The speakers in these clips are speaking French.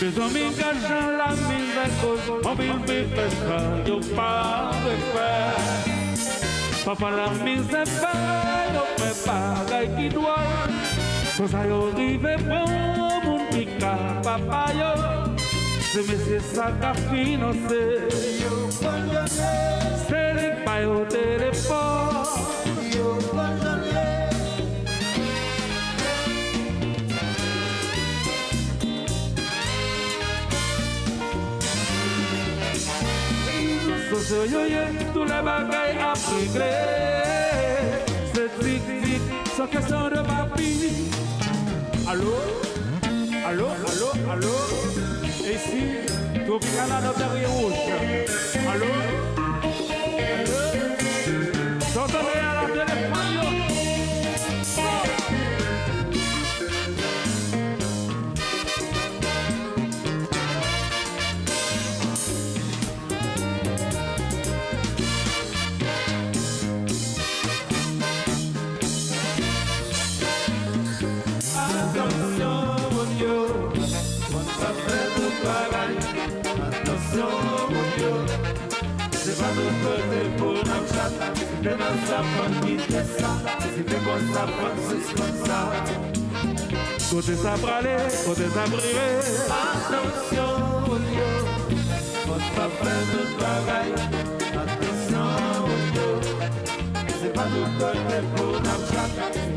Mes amis cachant la mise à cause, mobile bifesca, yo pas de faire. Papa la mise à faire, yo fais pas qui doit. Quand ça yo rive bon, mon pica, papa yo. C'est monsieur ça qu'a financé. C'est les pailles au téléphone. So yo yo, tous les bagailles à régler. C'est tic-tic, sans question de papier. Allô? Allô? Allô? Allô? Et ici, tout le Canada derrière rouge. Allô? Allô? J'entendais à la téléphone. C'est pas de côté pour notre chat. C'est dans sa famille qui fait ça. C'est comme ça, c'est comme ça. Côté ça brûlé, côté ça brûlé. Attention, yo. On va faire de travail. Attention, yo. C'est pas de côté pour notre chat.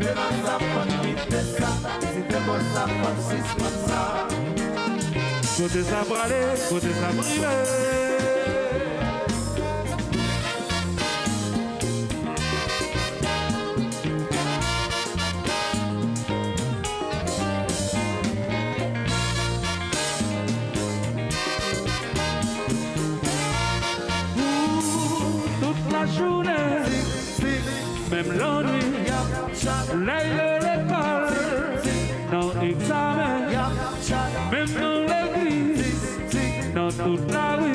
C'est dans sa famille qui fait ça. C'est comme ça, c'est comme ça. Côté ça brûlé, côté ça brûlé. Même la nuit, l'aile l'école, dans l'examen, même dans l'église, dans toute la rue.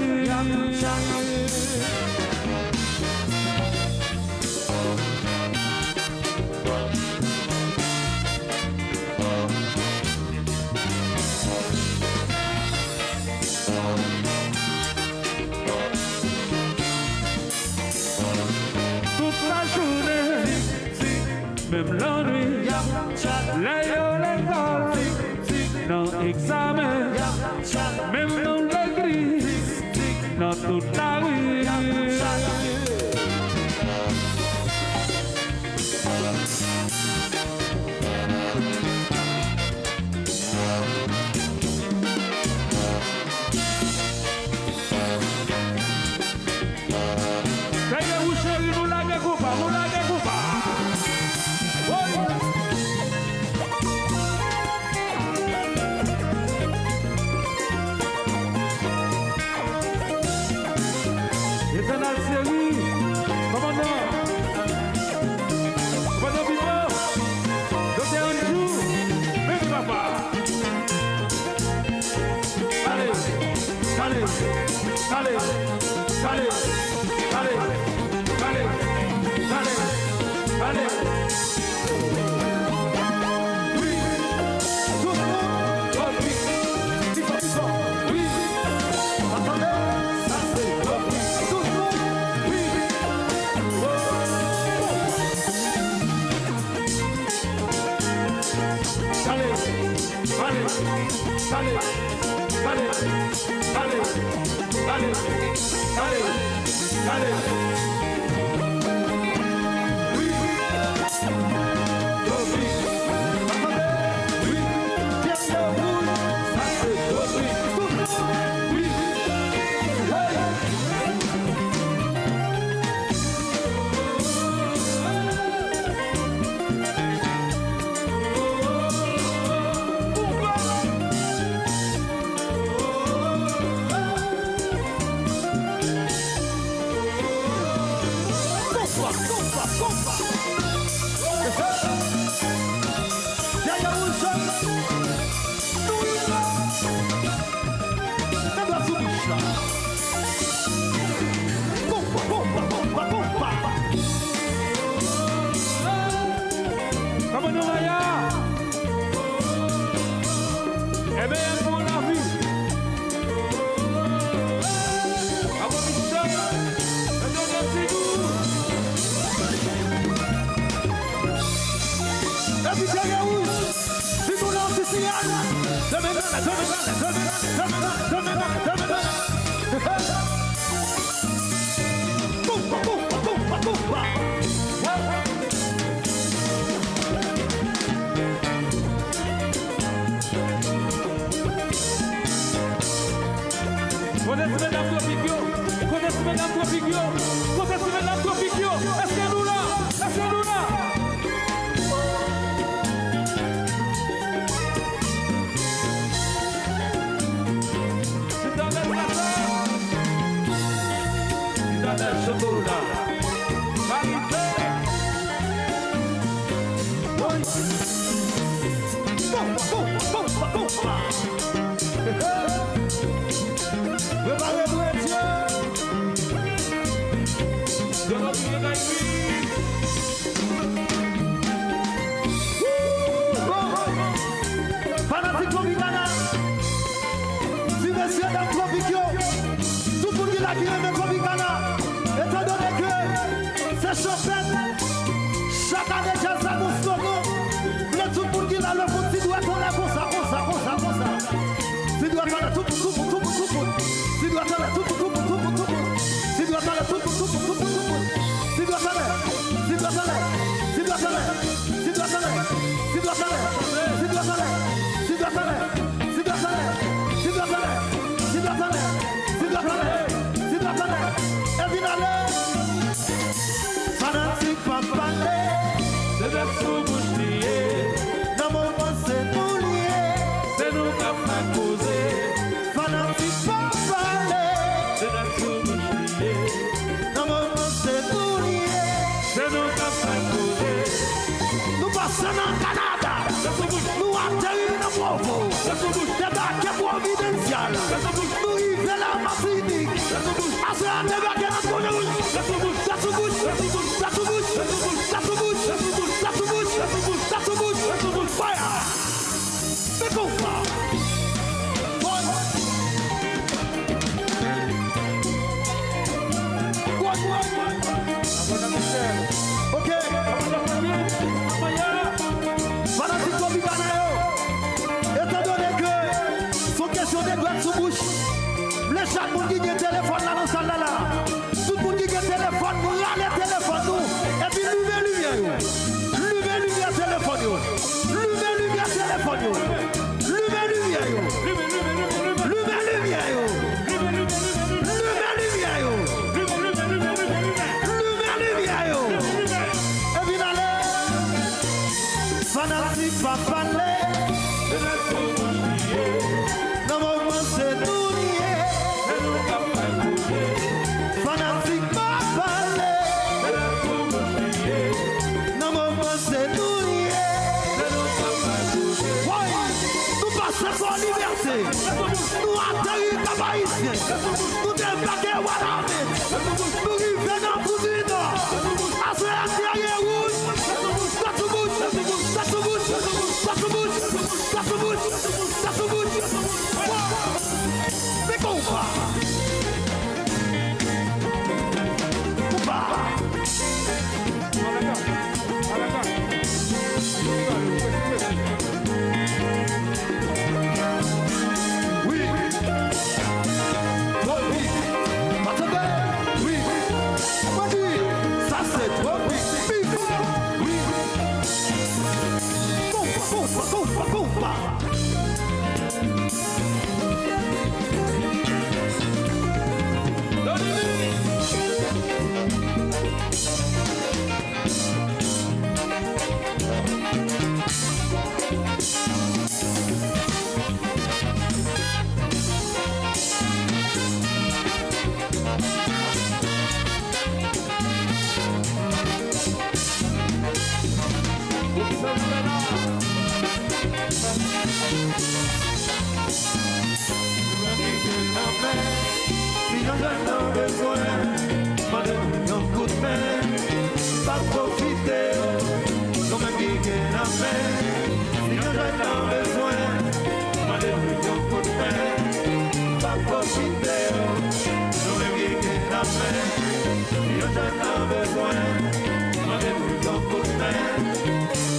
Même la nuit, l'école, dans l'examen, même dans l'église, dans toute la rue. Eh bien, pour la vie.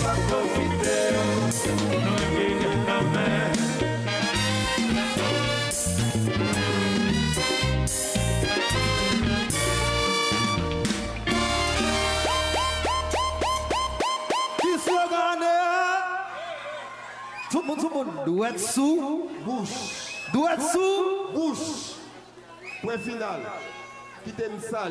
Pas profiter Tout le monde. Douette sous. Bouche. Douette sous. Bouche. Point final. Qui t'aime ça?